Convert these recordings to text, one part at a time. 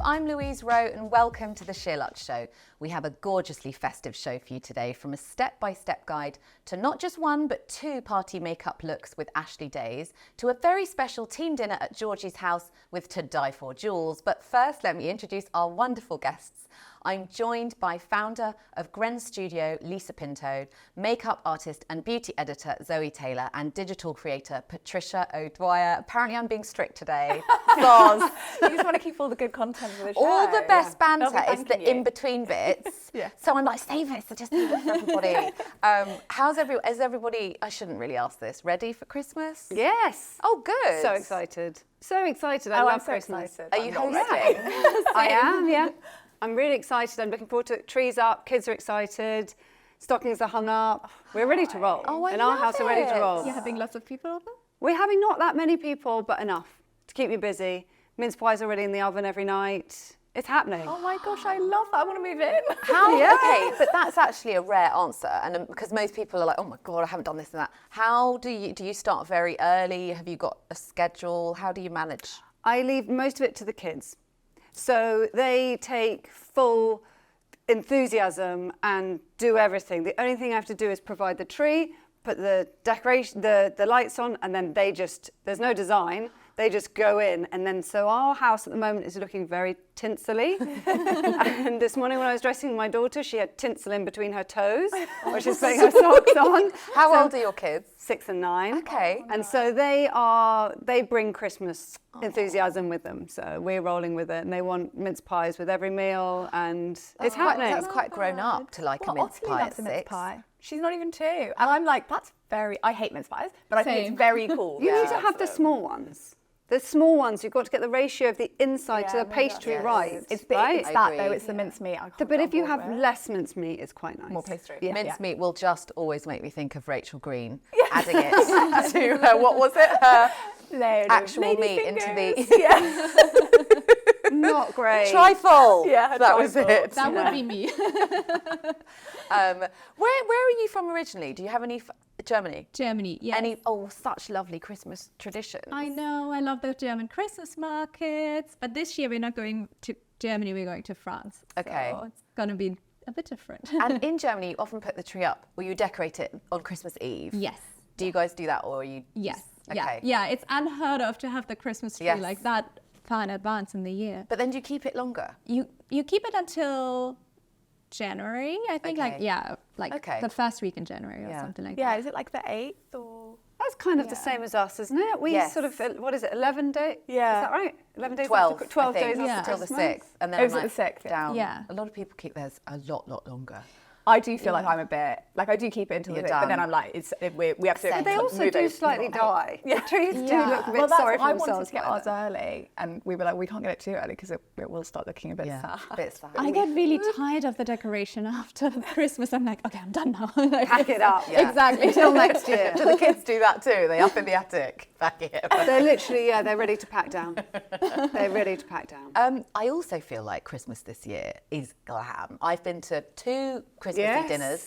I'm Louise Roe and welcome to the SheerLuxe Show. We have a gorgeously festive show for you today, from a step-by-step guide to not just one but two party makeup looks with Ashley Days, to a very special team dinner at Georgie's house with to die for jewels. But first, let me introduce our wonderful guests. I'm joined by founder of Grenn Studio, Lisa Pintaud, makeup artist and beauty editor Zoë Taylor, and digital creator Patricia O'Dwyer. Apparently I'm being strict today. You just want to keep all the good content for the show. All the best banter is the in-between bits. So I'm like, save it, so just leave it for everybody. Is everybody, I shouldn't really ask this, ready for Christmas? Yes. Oh, good. So excited. So excited. I love Christmas. Excited. Are you hosting? I am, yeah. I'm really excited. I'm looking forward to it. Trees up, kids are excited, stockings are hung up. We're ready to roll. Oh, I In our love house, we're ready to it. roll. You're having lots of people over? We're having not that many people, but enough to keep me busy. Mince pie's already in the oven every night. It's happening. Oh my gosh, I love that. I want to move in. Okay, but that's actually a rare answer, and because most people are like, oh my God, I haven't done this and that. How do you start very early? Have you got a schedule? How do you manage? I leave most of it to the kids. So they take full enthusiasm and do everything. The only thing I have to do is provide the tree, put the decoration, the lights on, and then there's no design. They just go in, and then so our house at the moment is looking very tinsely. And this morning when I was dressing my daughter, she had tinsel in between her toes, while she's putting her socks on. How old are your kids? 6 and 9. Okay. And so they bring Christmas enthusiasm with them. So we're rolling with it, and they want mince pies with every meal, and it's happening. That's quite grown up to like a mince pie at 6. She's not even 2. And I'm like, I hate mince pies, but I think it's very cool. You need to have the small ones. The small ones, you've got to get the ratio of the inside to the pastry right. It's right? that though, it's the mincemeat. But if you have less mincemeat, it's quite nice. More pastry. Yeah. Mincemeat will just always make me think of Rachel Green adding it to her, what was it? Her actual meat into the... Not great. Trifle. Yeah, that was it. That would be me. Where are you from originally? Do you have any Germany? Germany, yes. Such lovely Christmas traditions. I know, I love the German Christmas markets, but this year we're not going to Germany, we're going to France. Okay. So it's going to be a bit different. And in Germany, you often put the tree up, or you decorate it on Christmas Eve. Yes. Do you guys do that, or are you? Yes. Okay. Yeah, it's unheard of to have the Christmas tree like that far in advance in the year. But then do you keep it longer? You keep it until January, I think, the first week in January or something like that. Yeah, is it like the 8th or? That's kind of the same as us, isn't it? We sort of, 11 days? Yeah. Is that right? 11 days 12, 12 I think, days until the 6th. And then Is it the 6th? down. Yeah. A lot of people keep theirs a lot longer. I do feel like I'm a bit, I do keep it until the 6th, but then I'm like, we have to. But they also do slightly die. Yeah. The trees do look a bit Well, sorry for I themselves. wanted to get ours early, and we were like, we can't get it too early because it will start looking a bit sad. A bit sad. I get really tired of the decoration after Christmas. I'm like, okay, I'm done now. Pack it up. Yeah. Exactly. Until next year. Do the kids do that too? They up in the attic, back it up. They're literally, they're ready to pack down. They're ready to pack down. I also feel like Christmas this year is glam. I've been to 2 Christmassy dinners.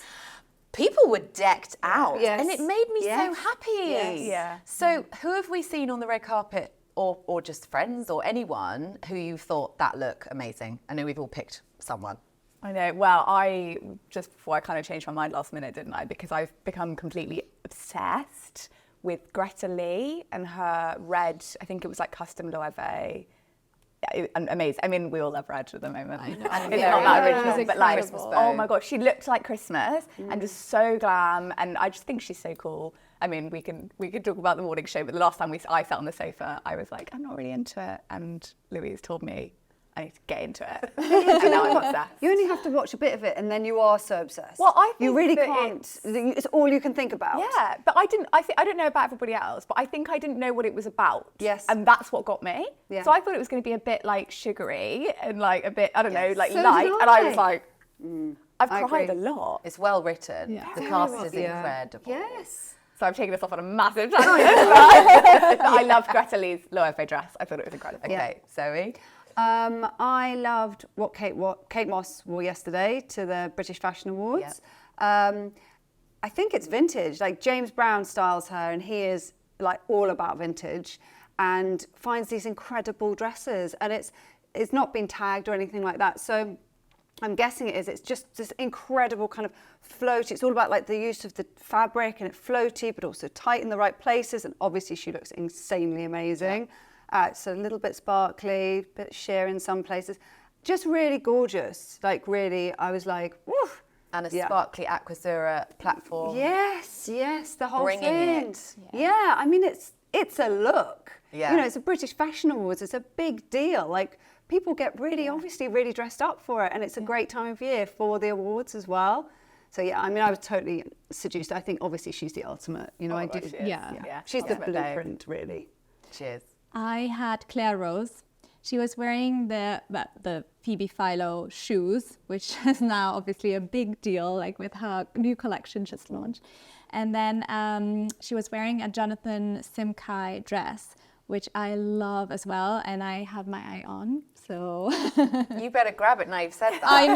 People were decked out, and it made me so happy. Yes. Yeah. So who have we seen on the red carpet, or just friends or anyone who you thought that look amazing? I know we've all picked someone. I know. Well, I just before I kind of changed my mind last minute, didn't I? Because I've become completely obsessed with Greta Lee and her red. I think it was like custom Loewe. Amazing. I mean, we all love red at the moment. I know. And it's not that original, but like, oh my gosh, she looked like Christmas and just so glam. And I just think she's so cool. I mean, we can talk about the morning show, but the last time I sat on the sofa, I was like, I'm not really into it. And Louise told me I need to get into it. And now I'm obsessed. You only have to watch a bit of it, and then you are so obsessed. Well, I think you really that can't. It's all you can think about. Yeah, but I don't know about everybody else, but I think I didn't know what it was about. Yes. And that's what got me. Yeah. So I thought it was going to be a bit like sugary and like a bit, I don't know, like So light. did And I I. was like, I've I cried a agree. lot. It's well written. Yeah. The Very cast well, is yeah. incredible. Yes. So I've taken this off on a massive tangent. But I loved Greta Lee's Loewe dress. I thought it was incredible. Okay, Zoe. I loved what Kate Moss wore yesterday to the British Fashion Awards. I think it's vintage. Like James Brown styles her, and he is like all about vintage, and finds these incredible dresses. And it's it's not been tagged or anything like that. So I'm guessing it is. It's just this incredible kind of float. It's all about like the use of the fabric, and it's floaty, but also tight in the right places. And obviously she looks insanely amazing. It's a little bit sparkly, bit sheer in some places. Just really gorgeous. Like really, I was like, woof. And a sparkly Aquazzura platform. Yes, the whole Bringing thing. it. Yeah, I mean, it's a look. Yeah. You know, it's a British Fashion Awards. It's a big deal. Like, people get obviously really dressed up for it, and it's a great time of year for the awards as well. So yeah, I mean, I was totally seduced. I think obviously she's the ultimate. You know, I do. Yeah. She's the blueprint, really. Cheers. I had Claire Rose. She was wearing the Phoebe Philo shoes, which is now obviously a big deal, like with her new collection just launched. And then she was wearing a Jonathan Simkai dress, which I love as well, and I have my eye on. So you better grab it now you've said that. I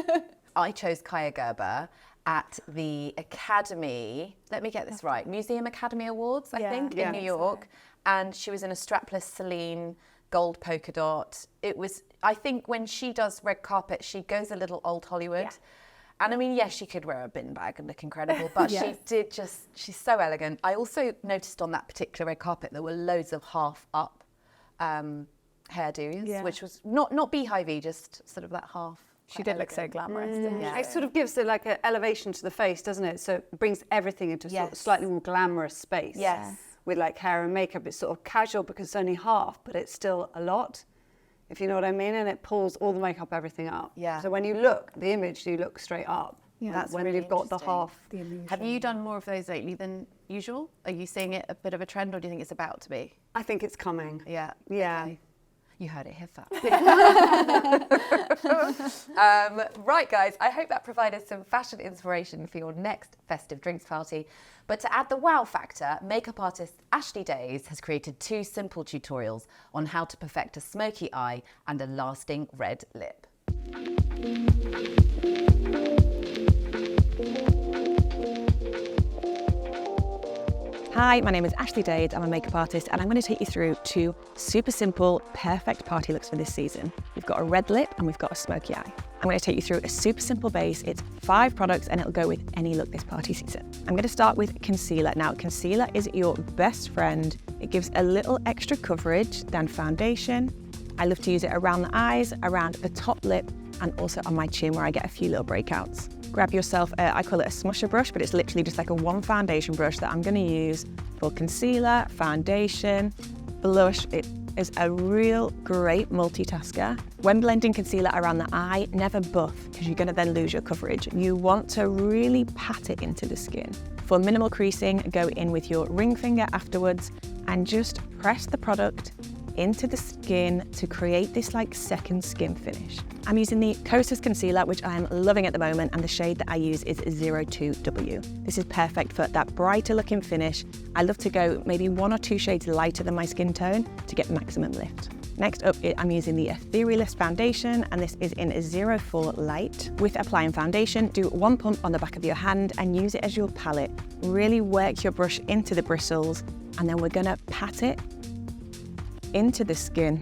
know. I chose Kaya Gerber at the Academy, let me get this right, Museum Academy Awards, I think, in New York. And she was in a strapless Celine gold polka dot. It was, I think when she does red carpet, she goes a little old Hollywood. And I mean, yes, she could wear a bin bag and look incredible, but she did just, she's so elegant. I also noticed on that particular red carpet, there were loads of half up hairdos, which was not beehivey, just sort of that half. She did look so glamorous, didn't she? It sort of gives it like an elevation to the face, doesn't it? So it brings everything into a sort of slightly more glamorous space. Yes. With like hair and makeup, it's sort of casual because it's only half, but it's still a lot, if you know what I mean. And it pulls all the makeup, everything up. Yeah. So when you look, the image, you look straight up. Yeah. That's when really you've got the half. The illusion. Have you done more of those lately than usual? Are you seeing it a bit of a trend, or do you think it's about to be? I think it's coming. Yeah. Yeah. Okay. You heard it here first. Right, guys, I hope that provided some fashion inspiration for your next festive drinks party. But to add the wow factor, makeup artist Ashley Days has created 2 simple tutorials on how to perfect a smoky eye and a lasting red lip. Hi, my name is Ashley Days. I'm a makeup artist, and I'm going to take you through 2 super simple, perfect party looks for this season. We've got a red lip and we've got a smoky eye. I'm going to take you through a super simple base. It's 5 products and it'll go with any look this party season. I'm going to start with concealer. Now, concealer is your best friend. It gives a little extra coverage than foundation. I love to use it around the eyes, around the top lip, and also on my chin where I get a few little breakouts. Grab yourself, I call it a smusher brush, but it's literally just like a 1 foundation brush that I'm going to use for concealer, foundation, blush. It is a real great multitasker. When blending concealer around the eye, never buff, because you're going to then lose your coverage. You want to really pat it into the skin. For minimal creasing, go in with your ring finger afterwards and just press the product into the skin to create this like second skin finish. I'm using the Kosas concealer, which I am loving at the moment, and the shade that I use is 02W. This is perfect for that brighter looking finish. I love to go maybe 1 or 2 shades lighter than my skin tone to get maximum lift. Next up, I'm using the Etherealist foundation, and this is in 04 Light. With applying foundation, do 1 pump on the back of your hand and use it as your palette. Really work your brush into the bristles, and then we're gonna pat it into the skin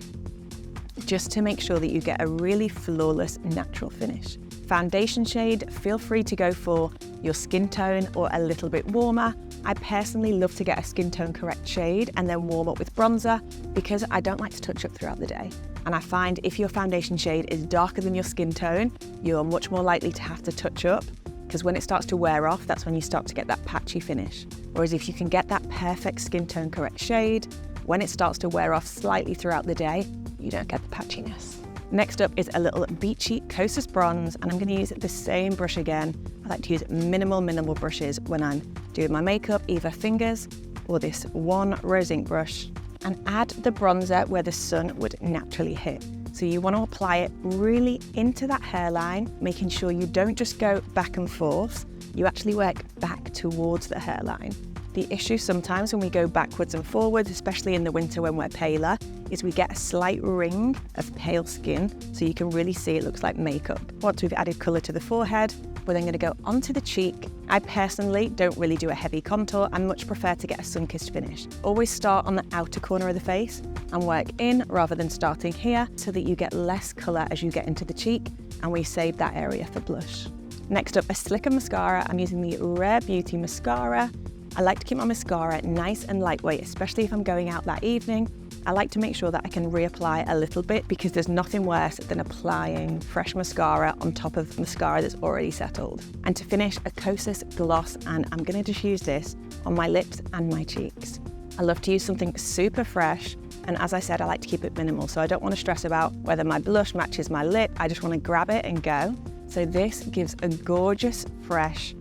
just to make sure that you get a really flawless natural finish. Foundation shade, feel free to go for your skin tone or a little bit warmer. I personally love to get a skin tone correct shade and then warm up with bronzer because I don't like to touch up throughout the day. And I find if your foundation shade is darker than your skin tone, you're much more likely to have to touch up, because when it starts to wear off, that's when you start to get that patchy finish. Whereas if you can get that perfect skin tone correct shade, when it starts to wear off slightly throughout the day, you don't get the patchiness. Next up is a little beachy Kosas bronze, and I'm going to use the same brush again. I like to use minimal brushes when I'm doing my makeup, either fingers or this 1 rose ink brush, and add the bronzer where the sun would naturally hit. So you want to apply it really into that hairline, making sure you don't just go back and forth, you actually work back towards the hairline. The issue sometimes when we go backwards and forwards, especially in the winter when we're paler, is we get a slight ring of pale skin, so you can really see it looks like makeup. Once we've added colour to the forehead, We're then going to go onto the cheek. I personally don't really do a heavy contour. I much prefer to get a sun-kissed finish. Always start on the outer corner of the face and work in rather than starting here so that you get less colour as you get into the cheek, and we save that area for blush. Next up, a slicker mascara. I'm using the Rare Beauty mascara. I like to keep my mascara nice and lightweight, especially if I'm going out that evening. I like to make sure that I can reapply a little bit because there's nothing worse than applying fresh mascara on top of mascara that's already settled. And to finish, a Kosas gloss, and I'm gonna just use this on my lips and my cheeks. I love to use something super fresh, and as I said, I like to keep it minimal, so I don't want to stress about whether my blush matches my lip. I just want to grab it and go. So this gives a gorgeous, fresh,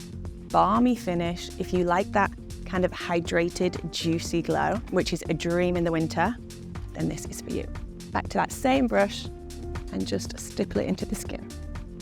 balmy finish. If you like that kind of hydrated, juicy glow, which is a dream in the winter, then this is for you. Back to that same brush and just stipple it into the skin.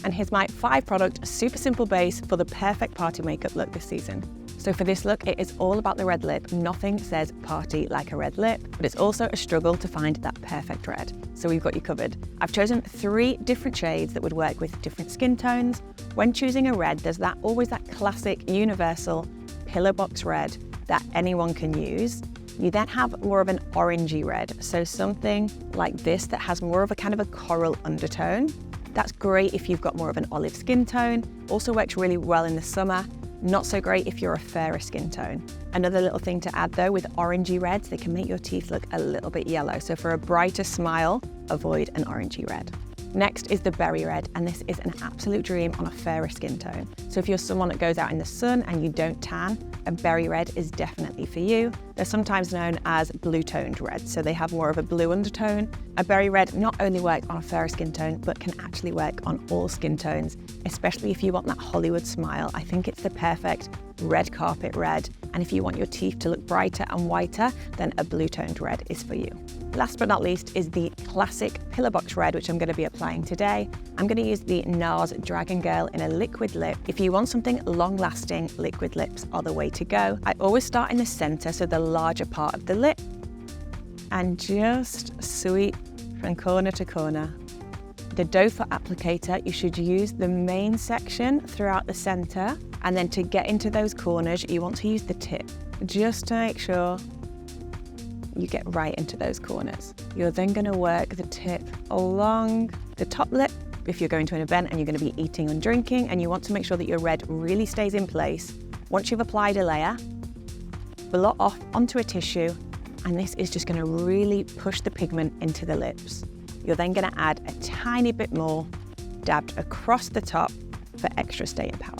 And here's my 5-product, super simple base for the perfect party makeup look this season. So for this look, it is all about the red lip. Nothing says party like a red lip, but it's also a struggle to find that perfect red. So we've got you covered. I've chosen 3 different shades that would work with different skin tones. When choosing a red, there's always that classic universal pillar box red that anyone can use. You then have more of an orangey red, so something like this that has more of a kind of a coral undertone. That's great if you've got more of an olive skin tone. Also works really well in the summer. Not so great if you're a fairer skin tone. Another little thing to add though, with orangey reds, they can make your teeth look a little bit yellow. So for a brighter smile, avoid an orangey red. Next is the berry red, and this is an absolute dream on a fairer skin tone. So if you're someone that goes out in the sun and you don't tan, a berry red is definitely for you. They're sometimes known as blue-toned red, so they have more of a blue undertone. A berry red not only works on a fairer skin tone, but can actually work on all skin tones, especially if you want that Hollywood smile. I think it's the perfect red carpet red. And if you want your teeth to look brighter and whiter, then a blue-toned red is for you. Last but not least is the classic pillar box red, which I'm going to be applying today. I'm going to use the NARS Dragon Girl in a liquid lip. If you want something long-lasting, liquid lips are the way to go. I always start in the center, so the larger part of the lip, and just sweep from corner to corner. The doe foot applicator, you should use the main section throughout the center, and then to get into those corners, you want to use the tip, just to make sure you get right into those corners. You're then going to work the tip along the top lip if you're going to an event and you're going to be eating and drinking, and you want to make sure that your red really stays in place. Once you've applied a layer, blot off onto a tissue, and this is just going to really push the pigment into the lips. You're then going to add a tiny bit more dabbed across the top for extra staying power.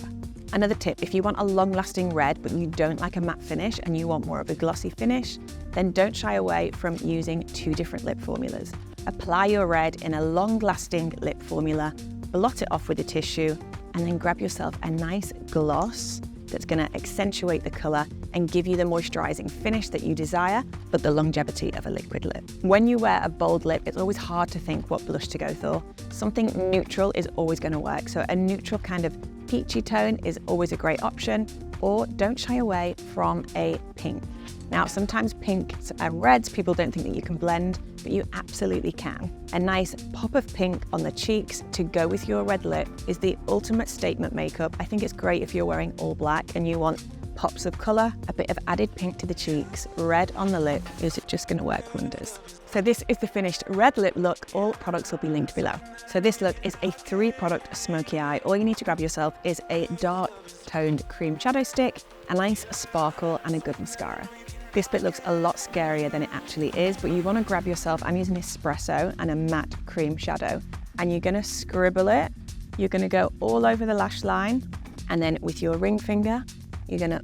Another tip, if you want a long-lasting red but you don't like a matte finish and you want more of a glossy finish, then don't shy away from using 2 different lip formulas. Apply your red in a long-lasting lip formula, blot it off with a tissue, and then grab yourself a nice gloss that's going to accentuate the colour and give you the moisturising finish that you desire, but the longevity of a liquid lip. When you wear a bold lip, it's always hard to think what blush to go for. Something neutral is always going to work, so a neutral kind of peachy tone is always a great option, or don't shy away from a pink. Now, sometimes pinks and reds, people don't think that you can blend, but you absolutely can. A nice pop of pink on the cheeks to go with your red lip is the ultimate statement makeup. I think it's great if you're wearing all black and you want pops of colour, a bit of added pink to the cheeks, red on the lip is just going to work wonders. So this is the finished red lip look. All products will be linked below. So this look is a 3-product smoky eye. All you need to grab yourself is a dark toned cream shadow stick, a nice sparkle, and a good mascara. This bit looks a lot scarier than it actually is, but you want to grab yourself, I'm using espresso and a matte cream shadow, and you're going to scribble it. You're going to go all over the lash line, and then with your ring finger, you're going to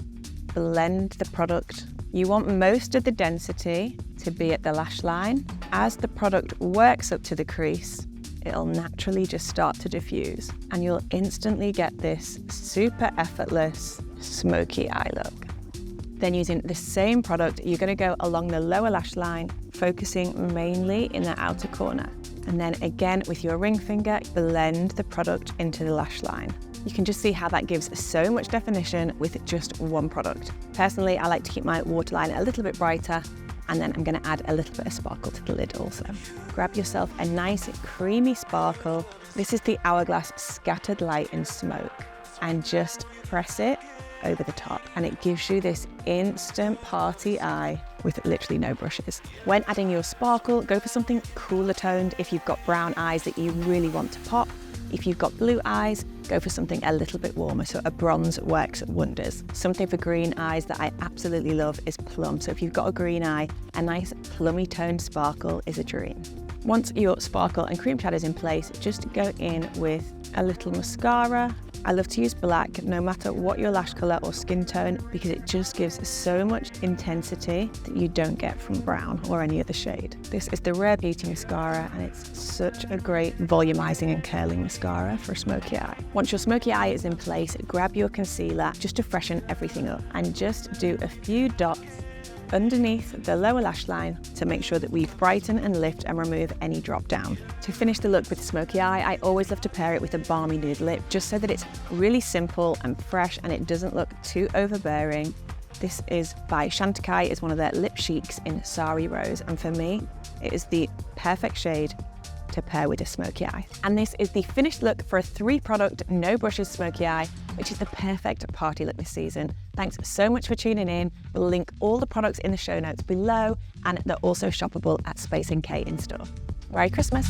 blend the product. You want most of the density to be at the lash line. As the product works up to the crease, it'll naturally just start to diffuse, and you'll instantly get this super effortless smoky eye look. Then using the same product, you're going to go along the lower lash line, focusing mainly in the outer corner. And then again, with your ring finger, blend the product into the lash line. You can just see how that gives so much definition with just one product. Personally, I like to keep my waterline a little bit brighter, and then I'm going to add a little bit of sparkle to the lid also. Grab yourself a nice creamy sparkle. This is the Hourglass Scattered Light and Smoke. and just press it over the top, and it gives you this instant party eye with literally no brushes. When adding your sparkle, go for something cooler toned if you've got brown eyes that you really want to pop. If you've got blue eyes, go for something a little bit warmer, so a bronze works wonders. Something for green eyes that I absolutely love is plum, so if you've got a green eye, a nice plummy toned sparkle is a dream. Once your sparkle and cream shadow is in place, just go in with a little mascara. I love to use black no matter what your lash colour or skin tone, because it just gives so much intensity that you don't get from brown or any other shade. This is the Rare Beauty mascara, and it's such a great volumizing and curling mascara for a smoky eye. Once your smoky eye is in place, grab your concealer just to freshen everything up and just do a few dots underneath the lower lash line to make sure that we brighten and lift and remove any drop down. To finish the look with smoky eye, I always love to pair it with a balmy nude lip, just so that it's really simple and fresh and it doesn't look too overbearing. This is by Chantecaille. It's one of their lip chics in Sari Rose, and for me, it is the perfect shade to pair with a smoky eye. And this is the finished look for a 3-product, no brushes smoky eye, which is the perfect party look this season. Thanks so much for tuning in. We'll link all the products in the show notes below, and they're also shoppable at Space NK in store. Merry Christmas.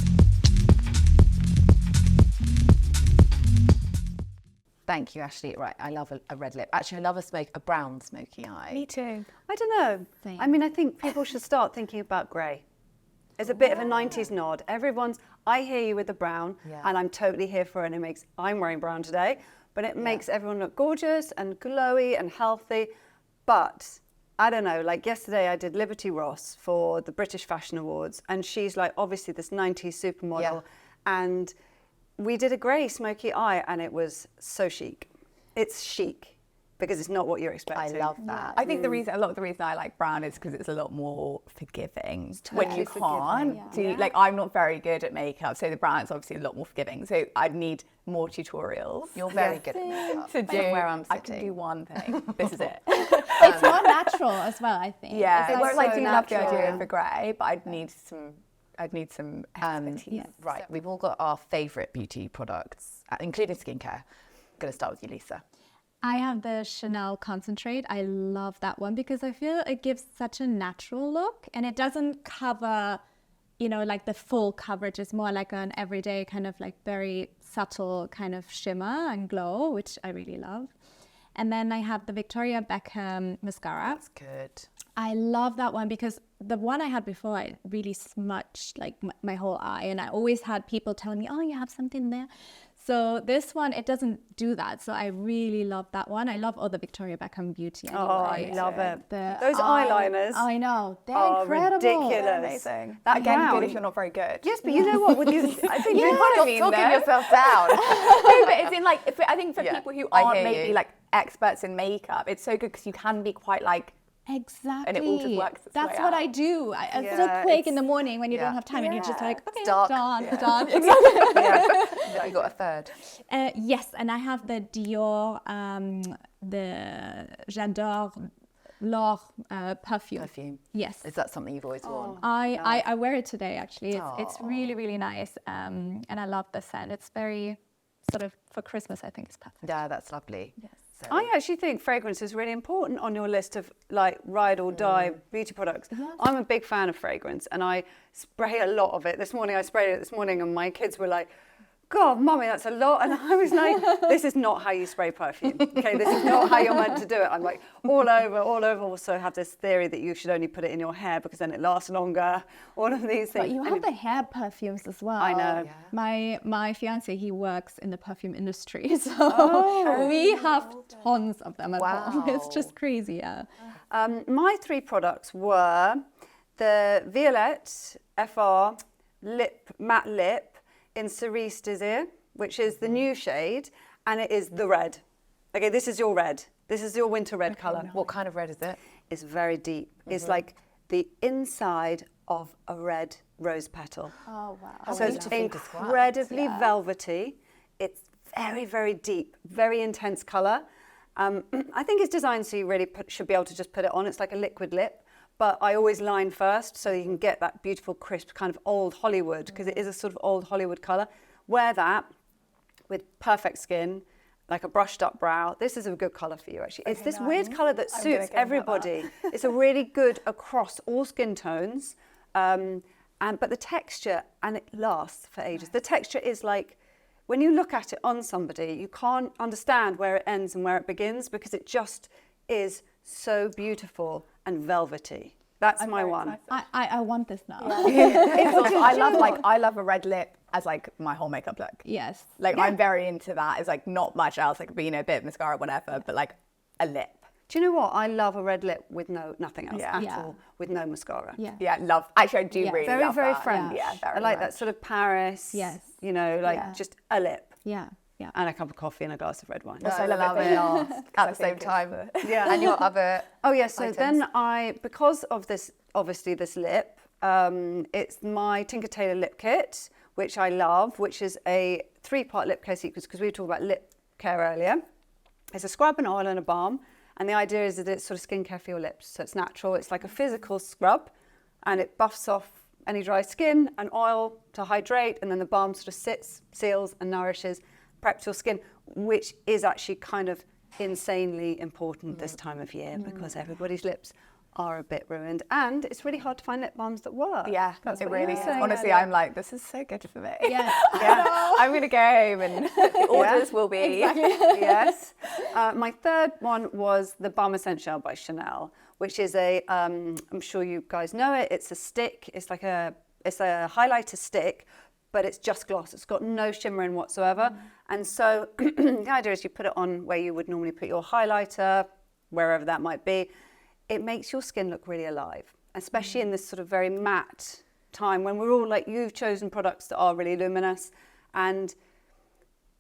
Thank you, Ashley. Right, I love a red lip. Actually, I love a brown smoky eye. Me too. I don't know. Same. I mean, I think people should start thinking about grey. It's a bit of a 90s nod. I hear you with the brown, and I'm totally here for it. And I'm wearing brown today, but it makes everyone look gorgeous and glowy and healthy. But I don't know, like yesterday I did Liberty Ross for the British Fashion Awards, and she's like obviously this 90s supermodel, and we did a grey smoky eye, and it was so chic. It's chic because it's not what you're expecting. I love that. I think a lot of the reason I like brown is because it's a lot more forgiving. When you can't do, like, I'm not very good at makeup, so the brown is obviously a lot more forgiving. So I'd need more tutorials. You're very good at makeup. To do where I'm I can do one thing. This is it. It's more natural as well, I think. Yeah, It's whereas I do love the natural. idea of the grey, but I'd need some expertise. Right, we've all got our favourite beauty products, including skincare. I'm going to start with you, Lisa. I have the Chanel Concentrate. I love that one because I feel it gives such a natural look, and it doesn't cover, like the full coverage. It's more like an everyday kind of like very subtle kind of shimmer and glow, which I really love. And then I have the Victoria Beckham mascara. That's good. I love that one because the one I had before, I really smudged like my whole eye, and I always had people telling me, oh, you have something there. So this one, it doesn't do that. So I really love that one. I love all the Victoria Beckham beauty anyway. Oh, I love it. The Those eyeliners I know. They're are incredible. ridiculous. They're amazing. That again, good if you're not very good. Yes, but you know what? With you, I think You know what I mean, Talking though? yourself down. No, but it's in like, I think for Yeah, people who I aren't hear maybe you. like experts in makeup, it's so good because you can be quite like, Exactly. And it all just works its That's way what out. I do. It's Yeah, so quick in it's- the morning when you yeah. don't have time and you're just like, okay, dark. done. Yeah, you got a third. Yes, and I have the Dior, the J'adore L'Or perfume. Perfume. Yes. Is that something you've always worn? I wear it today, actually. It's Aw. really, really nice. And I love the scent. It's very sort of, for Christmas, I think it's perfect. Yeah, that's lovely. Yes. So, I actually think fragrance is really important on your list of like ride or die beauty products. I'm a big fan of fragrance, and I spray a lot of it. This morning I sprayed it and my kids were like, God, Mummy, that's a lot. And I was like, this is not how you spray perfume. Okay, this is not how you're meant to do it. I'm like, all over. Also have this theory that you should only put it in your hair because then it lasts longer. All of these things. But you have the hair perfumes as well. I know. Yeah. My fiance, he works in the perfume industry, so we have tons of them at home. It's just crazy, yeah. My 3 products were the Violette FR matte lip in Cerise Désir, which is the new shade, and it is the red. Okay, this is your red. This is your winter red colour. what kind of red is it? It's very deep. It's like the inside of a red rose petal. Oh, wow. So it's beautifully described. incredibly velvety. It's very, very deep, very intense colour. I think it's designed so you really should be able to just put it on. It's like a liquid lip. But I always line first so you can get that beautiful, crisp kind of old Hollywood, because it is a sort of old Hollywood colour. Wear that with perfect skin, like a brushed up brow. This is a good colour for you, actually. It's this nice. weird colour that I'm gonna suits go with that. everybody. It's a really good across all skin tones, but the texture, and it lasts for ages. The texture is like, when you look at it on somebody, you can't understand where it ends and where it begins because it just is so beautiful and velvety. That's my one. I want this now. I love a red lip as like my whole makeup look. Yes. Like I'm very into that. It's like not much else, like a bit of mascara, whatever, but like a lip. Do you know what? I love a red lip with nothing else at Yeah. all, with no mascara. Yeah. Yeah, love. Actually, I do Yeah. really Very, love very that. French. Yeah, very I like much. that sort of Paris. Yes. You know, like Yeah. just a lip Yeah. Yeah. and a cup of coffee and a glass of red wine. Also, I love it at the same time. Yeah. And your other Oh yeah, so items? then because of this, obviously this lip, it's my Tinker Tailor lip kit, which I love, which is a 3-part lip care sequence because we were talking about lip care earlier. It's a scrub, an oil and a balm. And the idea is that it's sort of skincare for your lips. So it's natural, it's like a physical scrub and it buffs off any dry skin, and oil to hydrate, and then the balm sort of sits, seals and nourishes, preps your skin, which is actually kind of insanely important this time of year because everybody's lips are a bit ruined, and it's really hard to find lip balms that work. Yeah, That's it what really you're is. saying Honestly, earlier. I'm like, this is so good for me. Yeah. I'm going to go home and the orders will be. Yes. My third one was the Balm Essential by Chanel, which is I'm sure you guys know it. It's a stick. It's a highlighter stick, but it's just gloss. It's got no shimmer in whatsoever. And so the idea is you put it on where you would normally put your highlighter, wherever that might be. It makes your skin look really alive, especially in this sort of very matte time when we're all like, you've chosen products that are really luminous, and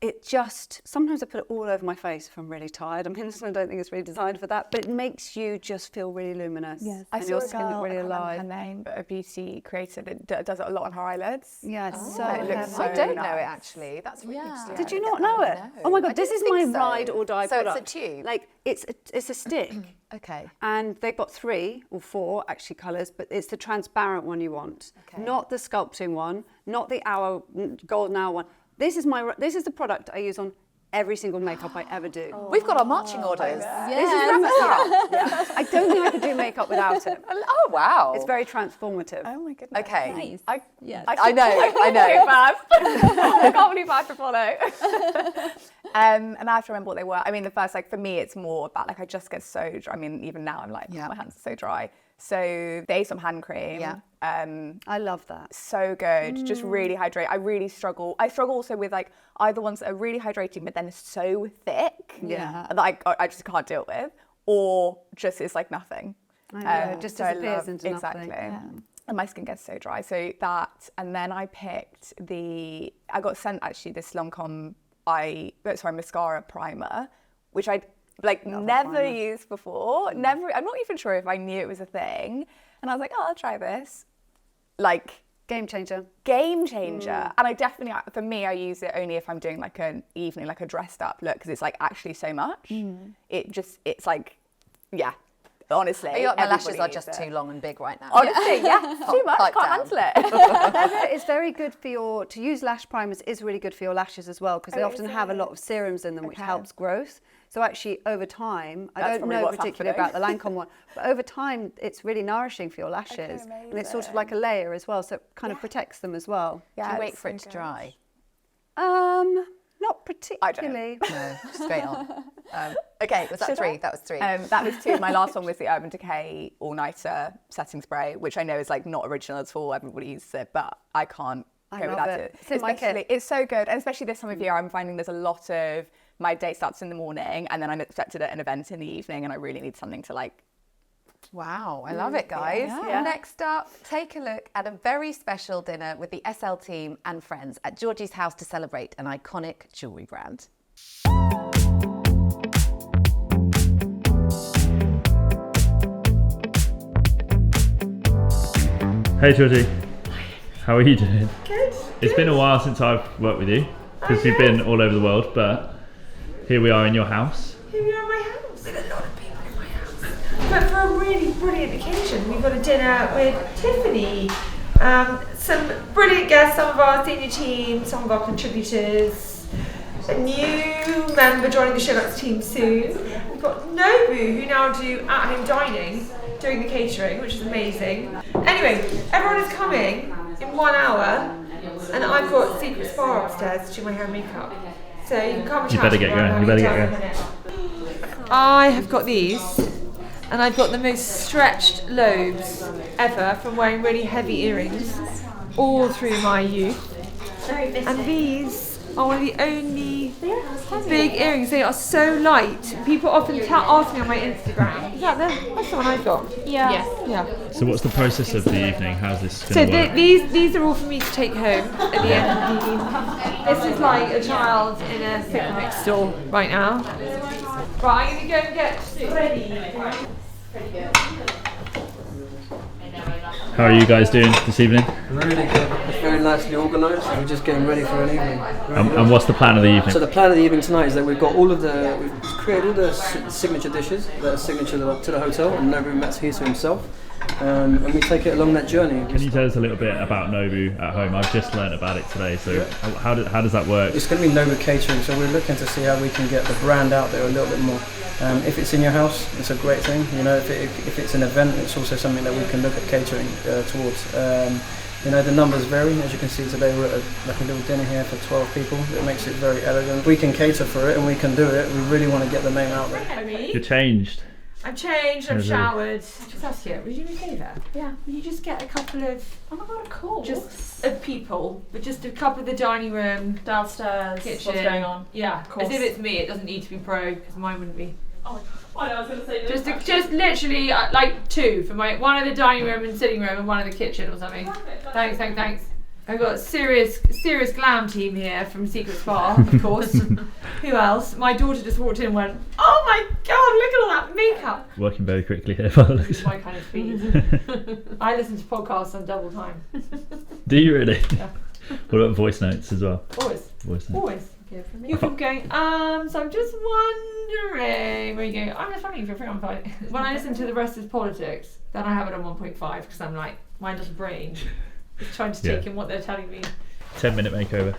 it just, sometimes I put it all over my face if I'm really tired. I mean, I don't think it's really designed for that, but it makes you just feel really luminous. Yes. I And saw your a skin girl, look really I can't remember alive. her name, but a beauty creator that does it a lot on her eyelids. Yeah, it's so it looks heavy. so I don't know nice. it actually. That's really interesting. Did you not know it? No. Oh my I God, this is didn't my think so. ride or die So product. it's a tube? Like, it's a stick. Okay. And they've got 3 or 4 actually colours, but it's the transparent one you want, Okay. not the sculpting one, not the golden hour one. This is the product I use on every single makeup I ever do. We've got our marching orders. This is yeah. I don't think I could do makeup without it. Oh wow. It's very transformative. Oh my goodness. Okay. Nice. Yes. I know. Too fast. I can't believe I have to follow. And I have to remember what they were. I mean, the first, like for me, it's more about like I just get so dry. I mean, even now I'm like, Yeah. my hands are so dry. So the Aesop hand cream. Yeah. I love that. So good. Just really hydrate. I really struggle. I struggle also with like either ones that are really hydrating, but then it's so thick Yeah. that I just can't deal with, or just it's like nothing. I know, it just so I disappears love- into exactly. nothing. And my skin gets so dry. So that, and then I picked I got sent actually this Lancome mascara primer, which I'd like never primer. used before. I'm not even sure if I knew it was a thing. And I was like, oh, I'll try this. Like, Game changer. game changer. And I definitely, for me, I use it only if I'm doing like an evening, like a dressed up look, because it's like actually so much. It's like, yeah, honestly. My lashes everybody are uses just it. too long and big right now. Honestly, yeah, too much, Pipe can't down. handle it. It's very good for to use lash primers is really good for your lashes as well, because they often have a lot of serums in them, which helps growth. So actually over time, I That's don't probably know what's particularly happening. about the Lancome one, but over time it's really nourishing for your lashes. And it's sort of like a layer as well, so it kind of protects them as well. Do you wait it's for so it to good. dry? Not particularly. No, straight on. Okay, was that 3? That was 3. That was 2. My last one was the Urban Decay All Nighter Setting Spray, which I know is like not original at all. Everybody uses it, but I can't I go love without it. it. It's in my kit. Especially- It's so good, and especially this time of year, I'm finding there's a lot of my day starts in the morning, and then I'm expected at an event in the evening, and I really need something to like. Wow, I love it, guys. Yeah. Next up, take a look at a very special dinner with the SL team and friends at Georgie's house to celebrate an iconic jewellery brand. Hey Georgie, how are you doing? Good. It's been a while since I've worked with you because you've been all over the world, but here we are in your house. Here we are in my house. There's a lot of people in my house. But for a really brilliant occasion, we've got a dinner with Tiffany, some brilliant guests, some of our senior team, some of our contributors. a new member joining the SheerLuxe team soon. We've got Nobu, who now do at-home dining, doing the catering, which is amazing. Anyway, everyone is coming in 1 hour, and I've got secret spa upstairs to do my hair and makeup. So you can come and chat. You better get going. You better get going. I have got these, and I've got the most stretched lobes ever from wearing really heavy earrings all through my youth. And these are one of the only big earrings. They are so light. People often ask me on my Instagram. Is that that's the one I've got? Yeah. Yeah. So what's the process of the evening? How's this So going to work? these are all for me to take home at the end of the evening. This is like a child in a pickle mix store right now. Right, I'm going to go and get ready. How are you guys doing this evening? Really good. It's very nicely organised. We're just getting ready for an evening. And what's the plan of the evening? So the plan of the evening tonight is that we've created all the signature dishes that are signature to the hotel, and Nobu Matsuhisa himself. And we take it along that journey. Can you tell us a little bit about Nobu at home? I've just learned about it today, so how does that work? It's going to be Nobu Catering, so we're looking to see how we can get the brand out there a little bit more. If it's in your house, it's a great thing. You know, if it's an event, it's also something that we can look at catering towards. You know, the numbers vary. As you can see today, we're at like a little dinner here for 12 people. It makes it very elegant. We can cater for it and we can do it. We really want to get the name out there. You're changed. I'm changed, I'm showered. Just ask you, would you do me a favour? Yeah. Would you just get a couple of, Oh my god, cool. just of people, but just a couple of the dining room, downstairs. kitchen. What's going on? Yeah, course. as if it's me, it doesn't need to be pro, because mine wouldn't be. Oh, I know, I was going to say Just literally like two for one in the dining room and sitting room and one in the kitchen or something. Thanks. I've got a serious glam team here from Secret Spa, of course. Who else? My daughter just walked in and went, "Oh my god, look at all that makeup!" Working very quickly here, by the looks. This is my kind of speed. I listen to podcasts on double time. Do you really? Yeah. What about voice notes as well? Always. Voice notes. Always. You keep going, so I'm just wondering where you go. I'm just wondering if you're free on Friday. When I listen to the rest of politics, then I have it on 1.5 because I'm like, mine doesn't brain. Just trying to take in what they're telling me. 10-minute makeover.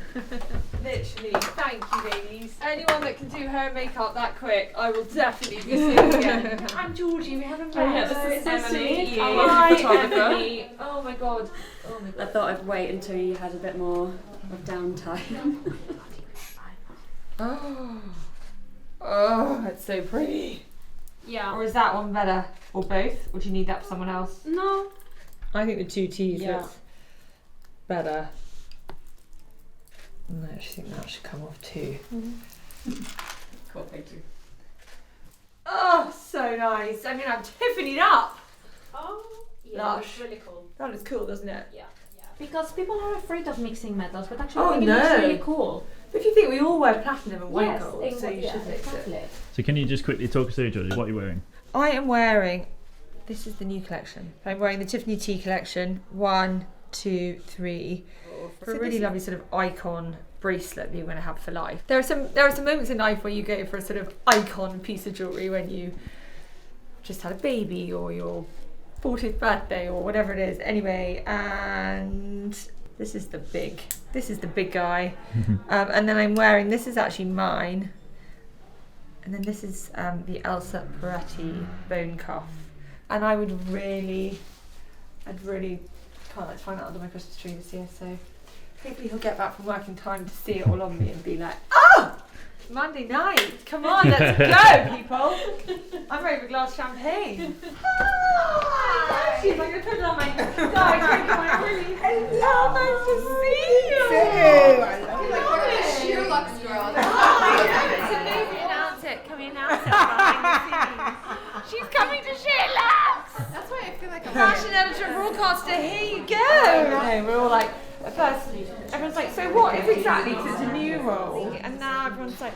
Literally, thank you, ladies. Anyone that can do hair and makeup that quick, I will definitely be seeing again. I'm Georgie. We haven't met. yeah, this is Emily, our Hi, photographer. Emily. Oh my god. I thought I'd wait until you had a bit more of downtime. Oh, that's so pretty. Yeah. Or is that one better? Or both? Or do you need that for someone else? No. I think the two T's Yeah. looks better. No, I actually think that should come off too. Cool, thank you. Oh, so nice. I'm going to have Tiffany'd up. Oh, yeah, Lush. it's really cool. That is cool, doesn't it? Yeah. Because people are afraid of mixing metals, but actually Oh, I think it looks no. really cool. But if you think we all wear platinum and white Yes, gold, so you yeah, should mix exactly. it. So can you just quickly talk us through, Georgie, what you're wearing? I am wearing, this is the new collection. I'm wearing the Tiffany Tea collection. 1, 2, 3. For a really lovely sort of icon bracelet that you're going to have for life. There are some moments in life where you go for a sort of icon piece of jewellery when you just had a baby or your 40th birthday or whatever it is. Anyway, and this is the big guy. And then I'm wearing, this is actually mine. And then this is the Elsa Peretti bone cuff. And I'd really can't find that under my Christmas tree this year, so hopefully he'll get back from work in time to see it all on me and be like, "Oh, Monday night, come on, let's go, people. I'm ready for a glass of champagne." Hi, I'm going to put it on my hello, nice to see you. SheerLuxe girl. Announce it. Can we announce it behind the scenes? She's coming to SheerLuxe. That's why I feel like I'm Fashion editor, broadcaster, here you go. No, we're all like, at first, everyone's like, so what is exactly, because it's a new role, and now everyone's like,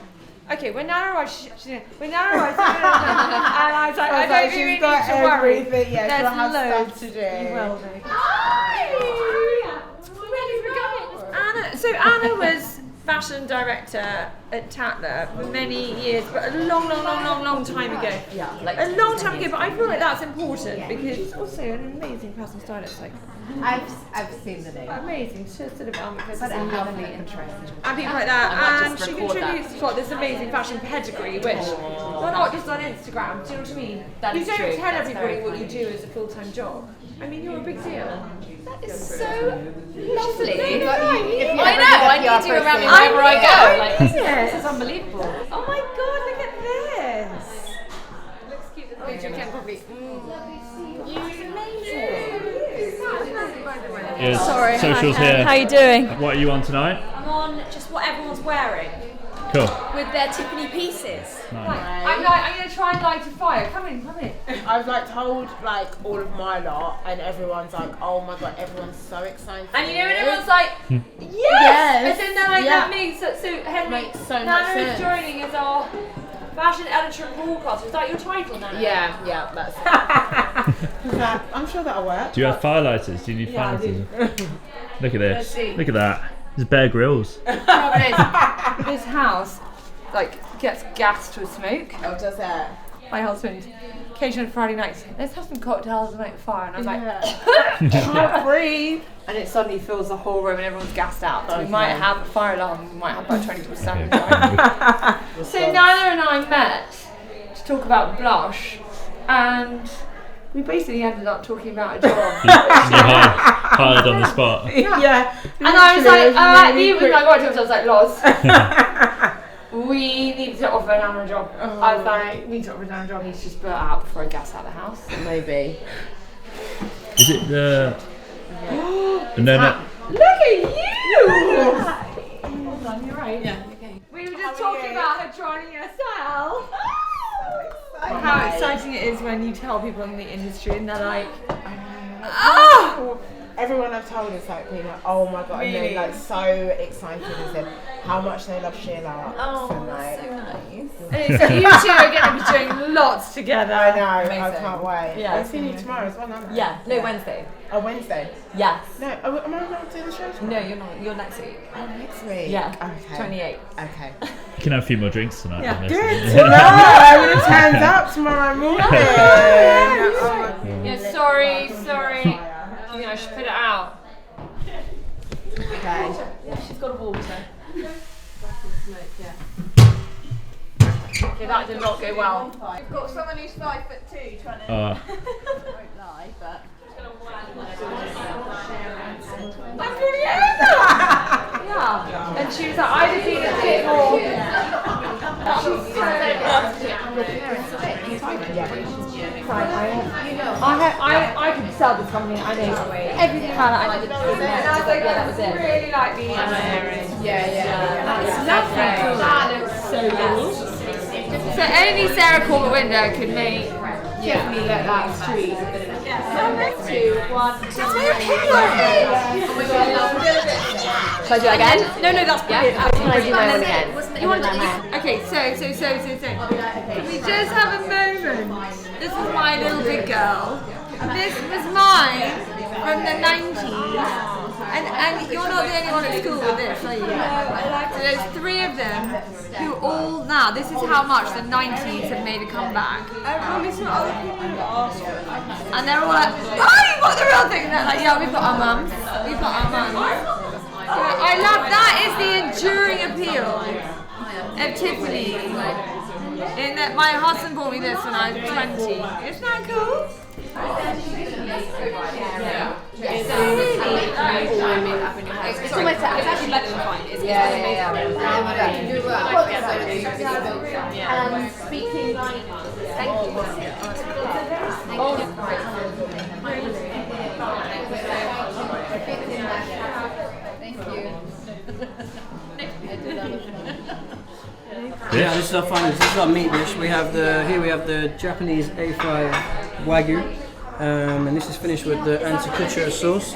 okay, when Nana arrives, and I was like, I don't think we need to worry. There's loads to do. You will do. Hi! Anna, so Anna was fashion director at Tatler for many years, but a long time ago. Yeah, like a long time ago. But I feel like that's important because it's also an amazing fashion stylist. Like I've seen the name. amazing. She's sort of But a lovely interest. and people like that, and she contributes to this amazing fashion pedigree, which you're not just on Instagram. Do you know what I mean? That you is don't true. tell That's everybody very what kind. you do as a full-time job. I mean, you're a big deal. That is so lovely. I know, I need you around me wherever I go. Like, Yes. this is unbelievable. Oh my god, look at this! Looks cute. The picture can probably. Is Sorry, socials hi. here. How you doing? What are you on tonight? I'm on just what everyone's wearing Cool. with their Tiffany pieces. Nice. I'm gonna try and light a fire. Come in. I've like told like all of my lot, and everyone's like, oh my god, everyone's so excited. And you know when everyone's like, Yes! And then they're like, Yeah. that makes it so Henry Makes so much Nana is sense. joining as our fashion editor and broadcaster. Is that your title now? Yeah, that's. I'm sure that'll work. Do you have firelighters? Do you need Yeah, I do. firelighters? Look at Let's this. see. Look at that. There's Bear Grylls. This house like gets gas to a smoke. Oh, does that? My husband, occasionally Friday nights, let's have some cocktails and make a fire, and I'm like, Can't breathe. and it suddenly fills the whole room and everyone's gassed out. So we Okay. might have a fire alarm. We might have about 20 people standing Okay. by. So Nana and I met to talk about blush, and we basically ended up talking about a job. Hired on the spot. Yeah. And I was like, really even quick. like what I was like, Loz, we need to offer Nana a job. I was like, we need to offer Nana a job. He's just put out before I gas out the house. Maybe. Is it the no? Look at you! Hold on, you're right. Yeah, okay. We were just talking about her trying herself. How exciting it is when you tell people in the industry and they're like, Everyone I've told is like being like, oh my god, and Really? they're like so excited and said how much they love SheerLuxe. Oh, and like, so nice. and so you two are going to be doing lots together. I know, I Amazing. can't wait. Yeah, I'm it's seeing you amazing. tomorrow as well, aren't I? Yeah, no, Wednesday. Oh, Wednesday. Yes. No, am I not doing the show tomorrow? No, you're not. You're next week. Oh, next week. Yeah. Okay. 28. Okay. You can have a few more drinks tonight. Yeah. then, Good basically. to know. I'm gonna turn up tomorrow morning. Yeah, sorry. You know, I should put it out. Okay. She's got a water. Okay, that did not go well. We've got someone who's 5'2" trying to Uh, won't lie, but I'm doing it! Yeah. And she was like, I just need a bit more. I could sell this company. I know everything about it. I did. And I was like, yeah, that was it. Really like being in my area. That's lovely. That looks so good. So only Sarah Corbett Window could make Tiffany look like street. Two, one. That's my Shall I do it again? No, that's brilliant. Can I do my own again? You want to, okay, so. Can we just have a moment? This is my little big girl. This was mine from the 90s. And you're not the only one at school with this, are you? So there's three of them who all now, this is how much the 90s have made a comeback. And they're all like, oh, you got the real thing. And they're like, yeah, we've got our mums. We've got our mums. So I love that is the enduring appeal of Tiffany. In that my husband bought me this when I was 20. Isn't that cool? It's almost actually better than fine. It's speaking like, thank you. Yeah, this is our finals. This is our meat dish. We have here we have the Japanese A5 Wagyu, and this is finished with the anti-couture sauce.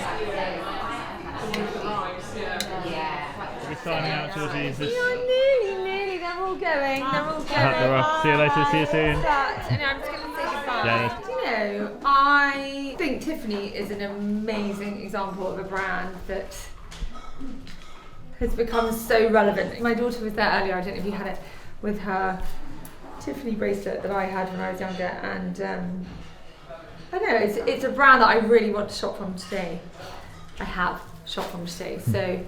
we're signing out, Georgie's. This Nearly, they're all going. they're off. See you later. See you soon. And I'm just going to say goodbye. Yeah. You know, I think Tiffany is an amazing example of a brand that has become so relevant. My daughter was there earlier, I don't know if you had it, with her Tiffany bracelet that I had when I was younger, and I don't know, it's a brand that I really want to shop from today. I have shopped from today, so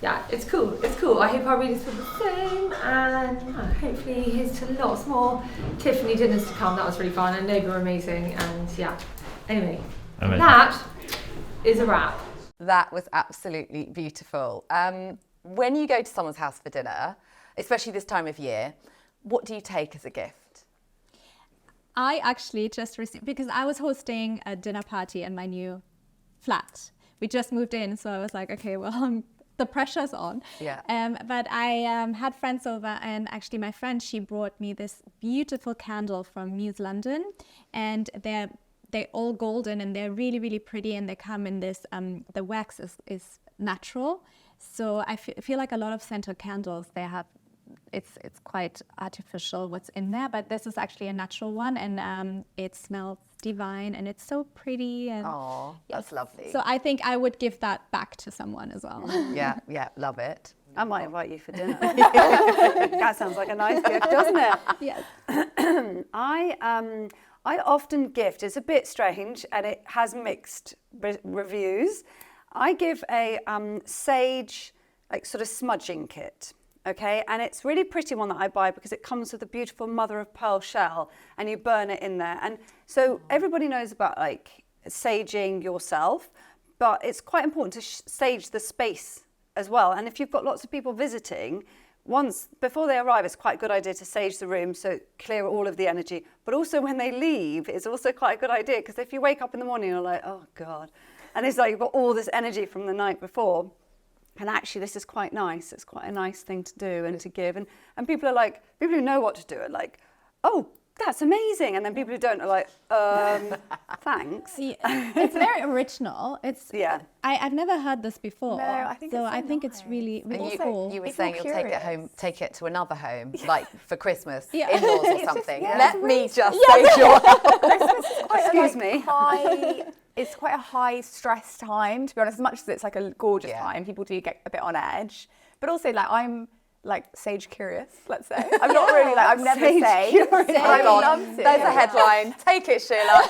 yeah, it's cool. I hope our readers feel the same, and hopefully here's to lots more Tiffany dinners to come. That was really fun, and Nobu were amazing, and yeah. Anyway, that is a wrap. That was absolutely beautiful. When you go to someone's house for dinner, especially this time of year, what do you take as a gift? I actually just received, because I was hosting a dinner party in my new flat. We just moved in, so I was like, okay, well, the pressure's on. Yeah. But I had friends over, and actually my friend, she brought me this beautiful candle from Muse London, and they're all golden, and they're really, really pretty, and they come in this, the wax is natural. So I feel like a lot of scented candles, they have, it's quite artificial what's in there, but this is actually a natural one, and it smells divine, and it's so pretty. And oh, that's lovely. So I think I would give that back to someone as well. Yeah, love it. I might invite you for dinner. That sounds like a nice gift, doesn't it? Yes. I often gift, it's a bit strange and it has mixed reviews. I give a sage, like sort of smudging kit, okay? And it's a really pretty one that I buy because it comes with a beautiful mother of pearl shell and you burn it in there. And so everybody knows about like saging yourself, but it's quite important to sage the space as well. And if you've got lots of people visiting, before they arrive, it's quite a good idea to sage the room, so clear all of the energy. But also when they leave, it's also quite a good idea, because if you wake up in the morning, you're like, oh God. And it's like you've got all this energy from the night before. And actually, this is quite nice. It's quite a nice thing to do and to give. And people are like, people who know what to do are like, oh, that's amazing. And then people who don't are like, thanks. It's very original. I've never heard this before. No, I think so. It's so I think nice. it's really, really And cool. you were It's saying more you'll curious. take it to another home, like for Christmas, Yeah. in-laws or It's something. just- yeah, Let it's me really- just sage your Excuse me. It's quite a high stress time, to be honest. As much as it's like a gorgeous Yeah. time, people do get a bit on edge. But also, like, I'm like sage curious, let's say. I'm not really like, I've never Sage saged. curious. but I Hold love on. to. There's a headline. Take it, Sheila.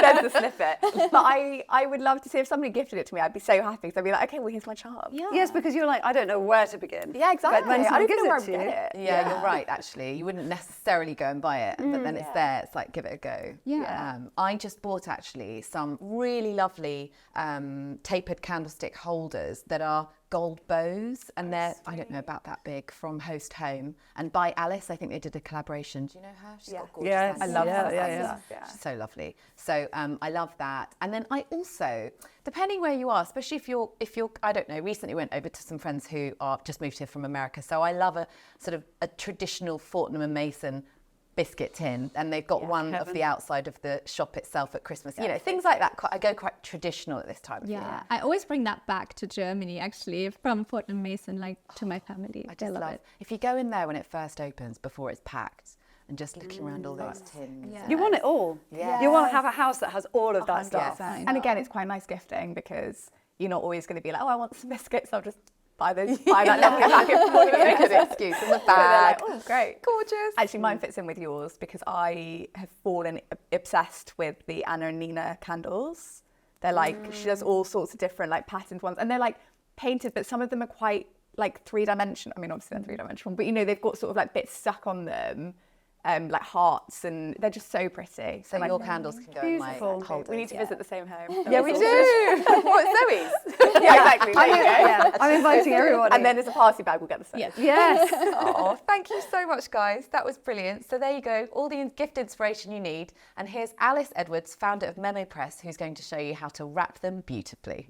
There's the snippet. But I would love to see if somebody gifted it to me. I'd be so happy because I'd be like, okay, well, here's my charm. Yeah. Yes, because you're like, I don't know where to begin. Yeah, exactly. But when I someone don't even know where gives I it to would you, get it. Yeah, you're right, actually. You wouldn't necessarily go and buy it, but then it's there. It's like, give it a go. Yeah. I just bought, actually, some really lovely tapered candlestick holders that are gold bows, and they're, I don't know, about that big, from Host Home. And by Alice, I think they did a collaboration. Do you know her? She's got gorgeous Yes, hands. I love her. Yeah. She's so lovely. So I love that. And then I also, depending where you are, especially if you're, I don't know, recently went over to some friends who are just moved here from America. So I love a sort of a traditional Fortnum & Mason biscuit tin, and they've got one of the outside of the shop itself at Christmas. You know, things like that. I go quite traditional at this time of year. Yeah, I always bring that back to Germany, actually, from Fortnum & Mason, like to my family. I just love it. If you go in there when it first opens, before it's packed, and just looking around all those tins. Yeah. You want it all. Yeah. You want to have a house that has all of that stuff. And again, it's quite nice gifting because you're not always going to be like, oh, I want some biscuits. I'll just buy that lovely packet for you. Make an excuse in the So they're bag. like, oh, great. Gorgeous. Actually, mine fits in with yours because I have fallen obsessed with the Anna and Nina candles. They're like, she does all sorts of different like patterned ones, and they're like painted, but some of them are quite like three-dimensional. I mean, obviously they're three-dimensional, but you know, they've got sort of like bits stuck on them, like hearts, and they're just so pretty. So your candles can go in my holders. We need to visit the same home. Yeah, we do. What, Zoe's? Yeah, exactly. There you go. Yeah, I'm inviting everybody. And then as a party bag, we'll get the same. Yes. Oh, thank you so much, guys. That was brilliant. So there you go, all the gift inspiration you need. And here's Alice Edwards, founder of Memo Press, who's going to show you how to wrap them beautifully.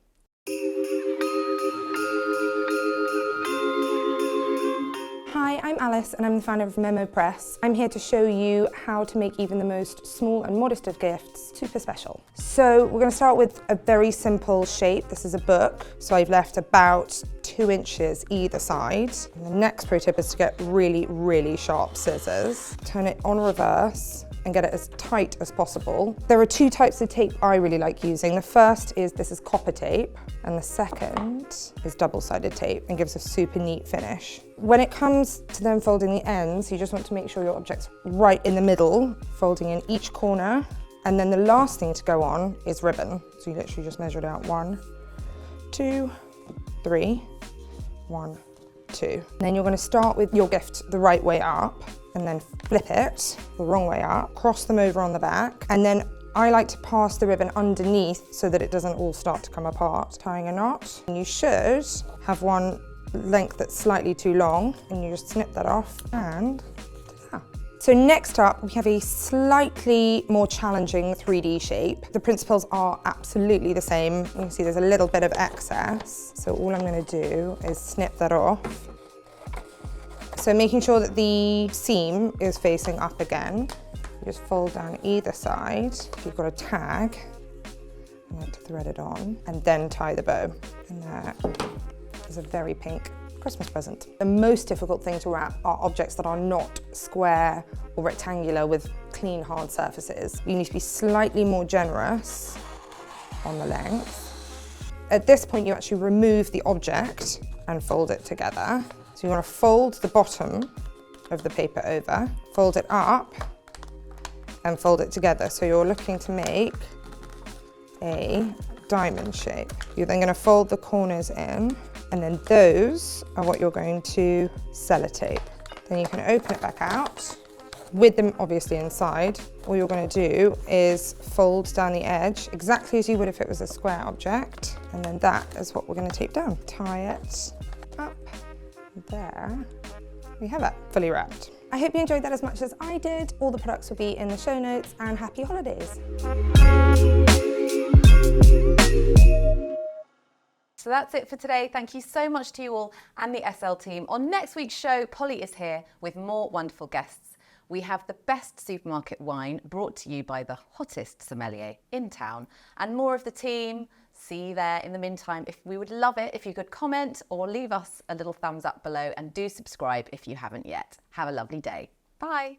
Hi, I'm Alice and I'm the founder of Memo Press. I'm here to show you how to make even the most small and modest of gifts super special. So we're going to start with a very simple shape. This is a book, so I've left about 2 inches either side. And the next pro tip is to get really, really sharp scissors. Turn it on reverse and get it as tight as possible. There are two types of tape I really like using. The first is, this is copper tape, and the second is double-sided tape and gives a super neat finish. When it comes to then folding the ends, you just want to make sure your object's right in the middle, folding in each corner. And then the last thing to go on is ribbon. So you literally just measure it out 1, 2, 3, 1, 2. Then you're going to start with your gift the right way up and then flip it the wrong way up, cross them over on the back, and then I like to pass the ribbon underneath so that it doesn't all start to come apart. Tying a knot, and you should have one length that's slightly too long, and you just snip that off and ta-da. So next up, we have a slightly more challenging 3D shape. The principles are absolutely the same. You can see there's a little bit of excess. So all I'm going to do is snip that off. So making sure that the seam is facing up again. You just fold down either side. You've got a tag, and then to thread it on, and then tie the bow. And there is a very pink Christmas present. The most difficult thing to wrap are objects that are not square or rectangular with clean, hard surfaces. You need to be slightly more generous on the length. At this point, you actually remove the object and fold it together. So you want to fold the bottom of the paper over, fold it up, and fold it together. So you're looking to make a diamond shape. You're then going to fold the corners in, and then those are what you're going to sellotape. Then you can open it back out with them obviously inside. All you're going to do is fold down the edge exactly as you would if it was a square object, and then that is what we're going to tape down. Tie it up. There we have it, fully wrapped. I hope you enjoyed that as much as I did. All the products will be in the show notes, and happy holidays. So that's it for today. Thank you so much to you all and the SL team. On next week's show, Polly is here with more wonderful guests. We have the best supermarket wine brought to you by the hottest sommelier in town, and more of the team. See you there. In the meantime, we would love it if you could comment or leave us a little thumbs up below, and do subscribe if you haven't yet. Have a lovely day. Bye.